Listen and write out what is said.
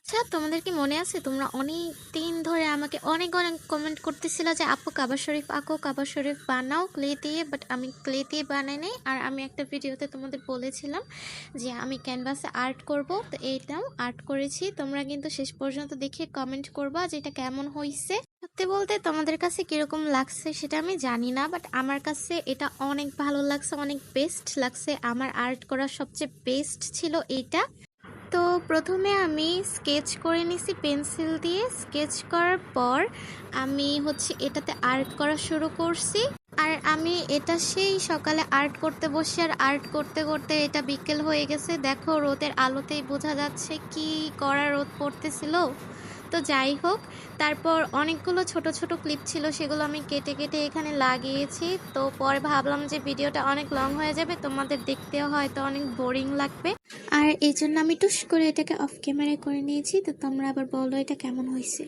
আচ্ছা, তোমাদের কি মনে আছে তোমরা অনেক দিন ধরে আমাকে অনেক অনেক কমেন্ট করতেছিল যে আপু কাবা শরীফ আঁকো, কাবা শরীফ বানাও ক্লে দিয়ে। বাট আমি ক্লে দিয়ে বানাই নাই। আর আমি একটা ভিডিওতে তোমাদের বলেছিলাম যে আমি ক্যানভাসে আর্ট করব, তো এইটাও আর্ট করেছি। তোমরা কিন্তু শেষ পর্যন্ত দেখে কমেন্ট করবা যে এটা কেমন হয়েছে। সত্যি বলতে তোমাদের কাছে কিরকম লাগছে সেটা আমি জানি না, বাট আমার কাছে এটা অনেক ভালো লাগছে, অনেক বেস্ট লাগছে। আমার আর্ট করা সবচেয়ে বেস্ট ছিল এইটা। তো প্রথমে আমি স্কেচ করে নিছি পেন্সিল দিয়ে। স্কেচ করার পর আমি এটাতে আর্ট করা শুরু করছি। আর আমি এটা সেই সকালে আর্ট করতে বসে, আর আর্ট করতে করতে এটা বিকেল হয়ে গেছে। দেখো রোদের আলোতেই বোঝা যাচ্ছে কি কড়া রোদ পড়তেছিল। তো যাই হোক, তারপর অনেকগুলো ছোট ছোট ক্লিপ ছিল, সেগুলো আমি কেটে কেটে এখানে লাগিয়েছি। তো পরে ভাবলাম যে ভিডিওটা অনেক লং হয়ে যাবে, তোমাদের দেখতেও হয়তো অনেক বোরিং লাগবে। আর এই জন্য আমি টুস করে এটাকে অফ ক্যামেরায় করে নিয়েছি। তো তোমরা আবার বলো এটা কেমন হয়েছে।